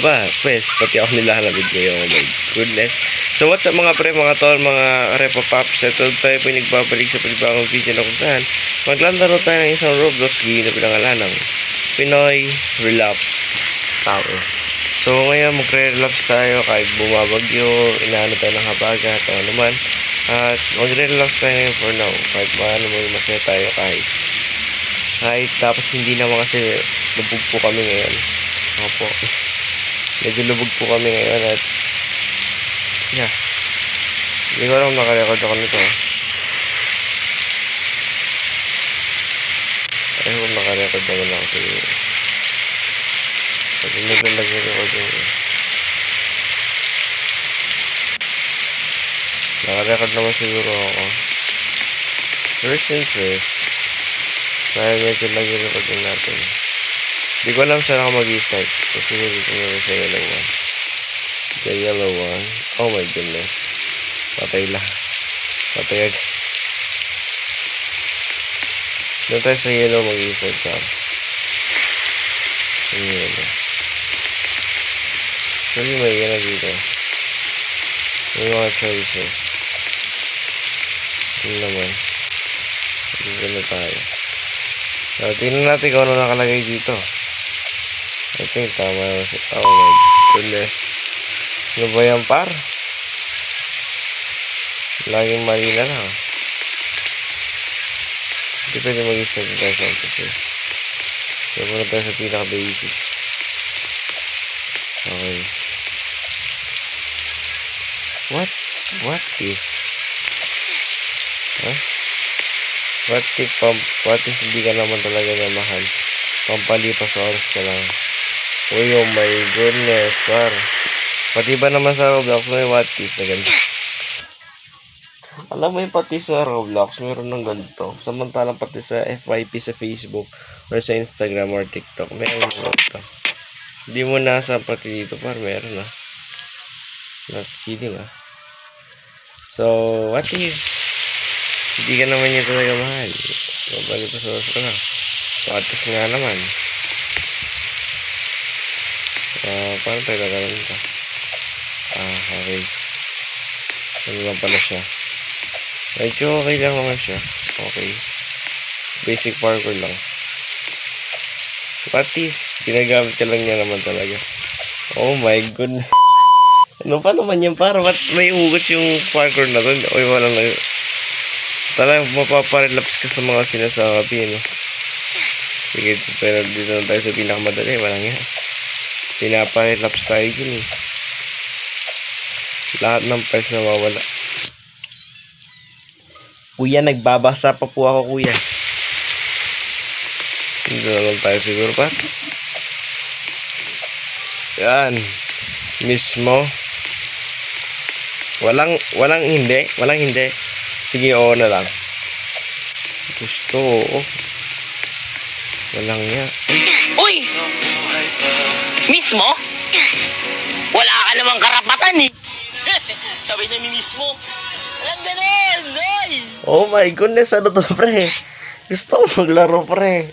Ba, pues, pati ako nilalamig ngayon. Oh my goodness. So, what's up mga pre, mga tol, mga repo pops. Ito tayo po nagbabalik sa panibagong video na kung saan maglalaro tayo ng isang Roblox game na pinangalan ng Pinoy Relapse Tower. So, ngayon magre-relapse tayo kahit bumabagyo, inaano tayo ng habagat, o naman. At magre-relapse tayo ngayon for now. Kahit maano mo masaya tayo kahit dapat hindi naman kasi lubog po kami ngayon. Opo. Medyo lubog po kami ngayon at yeah. Hindi ko alam nakarecord ako nito. I hope nakarecord naman ako siguro. Pag hindi ko nag-record yung nakarecord naman siguro ako. First and first, dahil medyo nag-record yung natin. Hindi ko alam saan ako mag-i-start. So, siguro dito naman sa yellow one. The yellow one. Oh my goodness. Patay lang. Patay agad. Doon tayo sa yellow mag-i-start ka. Yung yellow. Actually, may gana dito. May mga choices. Yun naman. Dito na tayo. So, tingnan natin kung ano nakalagay dito. I think tama na si... Oh my goodness. Ano ba yan, par? Laging mali na lang. Hindi pwede mag-start tayo sa umpisa. Kaya muna tayo sa pinaka-basic. Okay. What if? Huh? What if hindi ka naman talaga na mahal? Pampalipas oras ka lang. Uy, oh my goodness, par. Pati ba naman sa Roblox may what if na ganito? Alam mo yung pati sa Roblox, meron ng ganito. Samantalang pati sa FYP sa Facebook or sa Instagram or TikTok, meron ng ganito. Hindi mo nasa pati dito, par. Meron na. Not kidding, ah. So, what if hindi ka naman niya talaga mahal? Palipas oras ka lang. What if nga naman? Paano tayo gagawin ito? Okay. Ano lang pala siya? Medyo okay lang naman siya. Okay. Basic parkour lang. What if ginagamit ka lang niya naman talaga? Oh my goodness. Ano pa naman yan? Para ba't may ugot yung parkour na doon? Uy, walang lang. Talagang mapaparelapse ka sa mga sinasabi, no? Sige, pero dito na tayo sa pinakamadali. Walang yan. Pinaparelapse tayo dyan, eh. Lahat ng price nawawala. Kuya, nagbabasa pa po ako, kuya. Dito na lang tayo siguro, pa. Yan. Mismo. Walang hindi. Walang hindi. Sige, oo na lang. Gusto, oo. Walang nga. Uy! Mismo? Wala ka namang karapatan eh. Sabi niya mismo. Walang ganun, oy! Oh my goodness, ano to, pre? Gusto ko maglaro, pre.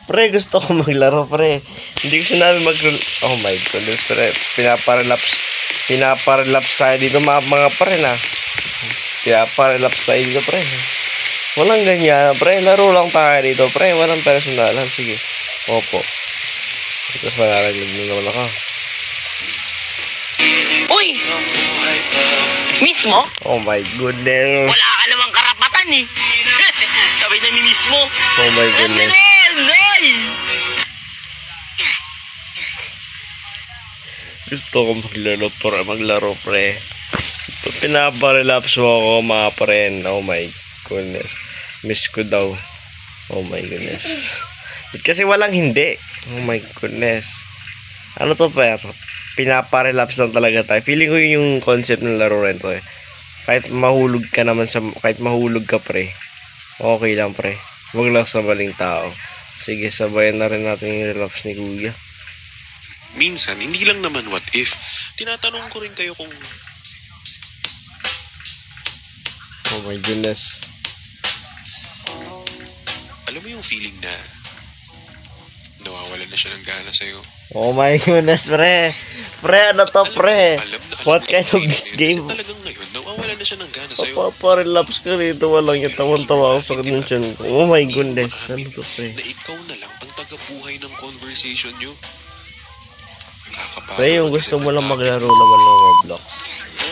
Pre, gusto ko maglaro, pre. Hindi ko sinabi oh my goodness, pre. Pinaparelapse tayo dito, mga pre na. Pinaparelapse tayo dito, pre. Walang ganyan, pre. Laro lang tayo dito, pre. Walang personalan. Sige. Opo. Tapos malalaglag mo naman ako. Uy! Mismo? Oh my goodness. Wala ka namang karapatan eh. Sabi niya mismo. Oh my goodness. Gusto ko maglaro, pre. Pinaparelapse mo ako, mga friend. Oh my goodness. Miss ko daw. Oh my goodness. Kasi walang hindi. Oh my goodness. Ano to, pero? Pinaparelapse lang talaga tayo. Feeling ko yung concept ng laro rin to, eh. Kahit mahulog ka naman kahit mahulog ka, pre. Okay lang, pre. Huwag lang sa maling tao. Sige, sabayan na rin natin yung relapse ni kuya. Minsan, hindi lang naman what if. Tinatanong ko rin kayo kung... Oh my goodness. Alam mo yung feeling na Nawawala na siya ng gana sa'yo. Oh my goodness, pre. Pre, ano to, pre? Alam na What alam kind mo of yung this feeling game? kasi talagang ngayon, nawawala na siya ng gana sa'yo. Paparelaps ka rito, walang yung tawan-tawa ako sa convention ko. Oh my goodness, ano to, pre? Na ikaw na lang ang tagabuhay ng conversation nyo. Nakakabago Pre, yung na gusto kasi mo lang nagdami. maglaro naman ng Roblox.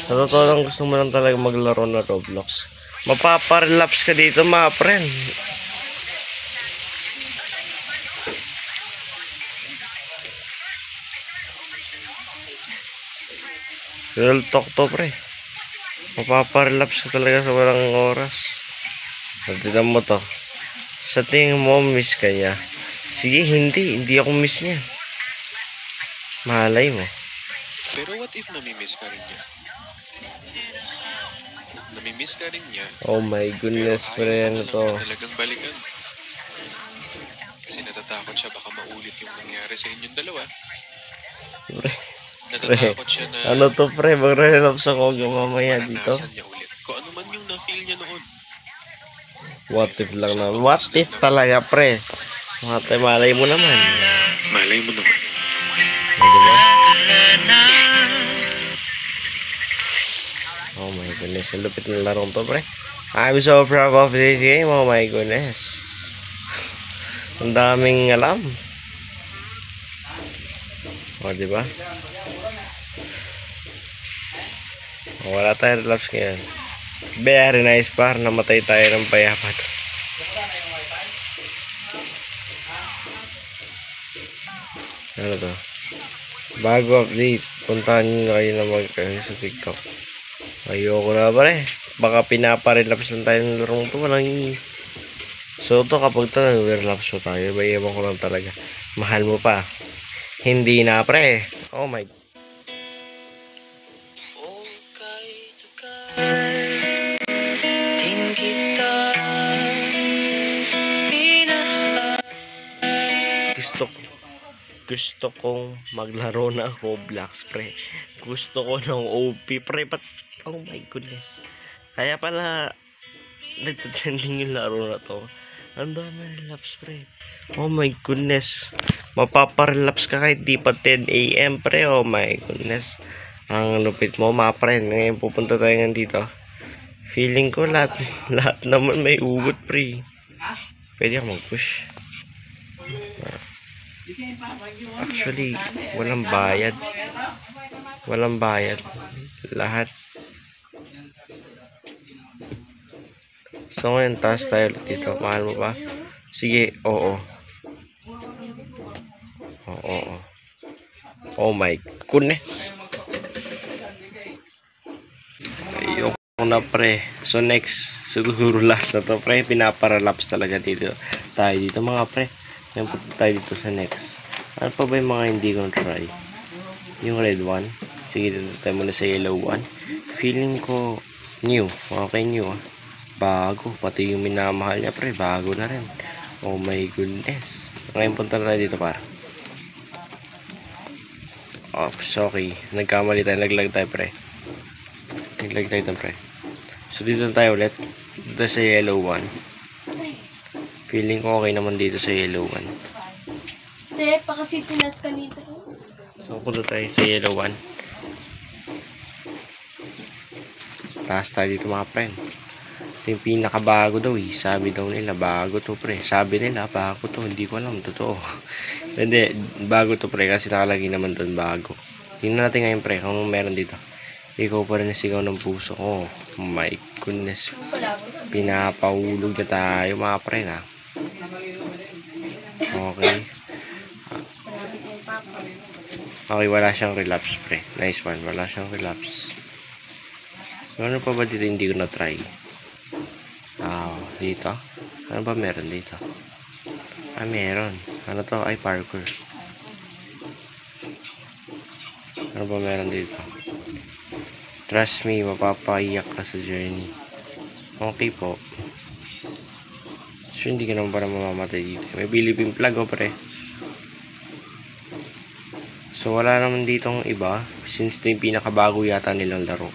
Sa totoo lang, gusto mo lang talaga maglaro ng Roblox. Mapaparelaps ka dito, mga friend. Real talk to, pre. Mapaparelaps ka talaga sa walang oras. Tignan mo to. Sa tingin mo, miss ka niya. Sige, hindi ako miss niya. Malay mo. Pero what if namimiss ka rin niya? Namimiss ka rin niya, Oh my goodness, pero pre, ayaw ano mo to? na talagang balikan. Kasi natatakot siya baka maulit yung nangyari sa inyong dalawa. Pre, Natatakot siya na ano to, pre? Mag-relapse ako hanggang mamaya dito. maranasan niya ulit. Kung ano man yung na-feel niya noon. What if lang na? What if talaga, pre? Malay mo naman. Malay mo naman. Diba? Oh my goodness, ang lupit ng larong to, pre. I'm so proud of this game. Oh my goodness. Ang daming alam. O, diba? O, wala tayong relapse ngayon. Very nice, par. Namatay tayo ng payapat. Ano to? Bago update, puntahan nyo na kayo na sa TikTok. Ayoko na, pare. Baka pinaparelapse lang tayo ng larong to. Walang so to, kapag ito nag-relapse mo tayo, ba ewan ko lang talaga. Mahal mo pa. Hindi na, pre. Oh my. Gusto kong maglaro ng Roblox, pre. Gusto ko ng OP, pre. But, oh my goodness. Kaya pala, nagtatrending yung laro na to. Ang dami relapse, pre. Oh my goodness. Mapaparelapse ka kahit di pa 10 AM, pre. Oh my goodness. Ang lupit mo, mga pre. Ngayon pupunta tayo nga dito. Feeling ko lahat naman may ugot, pre. Pwede ako mag-push. Actually, walang bayad. Walang bayad. Lahat. So ngayon, taas tayo dito. Mahal mo ba? Sige, oo. Oo. Oh my goodness. Ayoko na, pre. So next, siguro last na to, pre. Pinaparelapse talaga dito. Tayo dito, mga pre. Yan po tayo dito sa next. Ano pa ba yung mga hindi kong try? Yung red one. Sige, dito tayo muna sa yellow one. Feeling ko new. Okay, new ah. Bago. Pati yung minamahal niya, pre. Bago na rin. Oh my goodness. Ngayon punta na tayo dito, par. Oops, okay. Nagkamali tayo. Naglag tayo, pre. Naglag tayo, pre. So, dito na tayo ulit. Dito sa yellow one. Feeling ko okay naman dito sa yellow one. Te, pakasitinas ka dito. So, punta tayo sa yellow one. Taas tayo dito, mga friend. Ito yung pinakabago daw eh. Sabi daw nila, bago to, pre. Sabi nila, bago to. Hindi ko alam, totoo. Hindi, bago to, pre. Kasi nakalagay naman doon bago. Tingnan natin ngayon, pre, kung meron dito. Ikaw pa rin nasigaw ng puso. Oh my goodness. Pinapahulog na tayo, mga pre, na. Okay. Okay, wala siyang relapse, pre. Nice one. Wala siyang relapse. So, ano pa ba dito hindi ko na-try? Dito? Ano ba meron dito? Meron. Ano to? Ay, parkour. Ano ba meron dito? Trust me, mapapaiyak ka sa journey. Okay po. So, hindi ka naman para mamamatay dito. May Philippine flag, oh, pre. So, wala naman ditong iba. Since ito yung pinakabago yata nilang laro.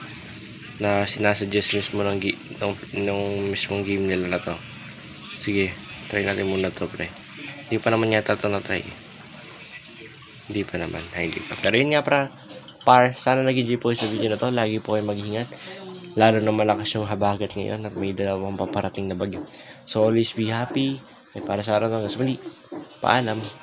Na sinasuggest mismo ng mismong game nila na to. Sige, try natin muna to, pre. Hindi pa naman yata to na-try. Hindi pa naman. Ay, hindi pa. Pero yun nga sana nag-enjoy po sa video na to. Lagi po kayo mag-ingat. Lalo na malakas yung habagat ngayon at may dalawang paparating na bagyo. So always be happy. Para sa araw ng muli. Paalam.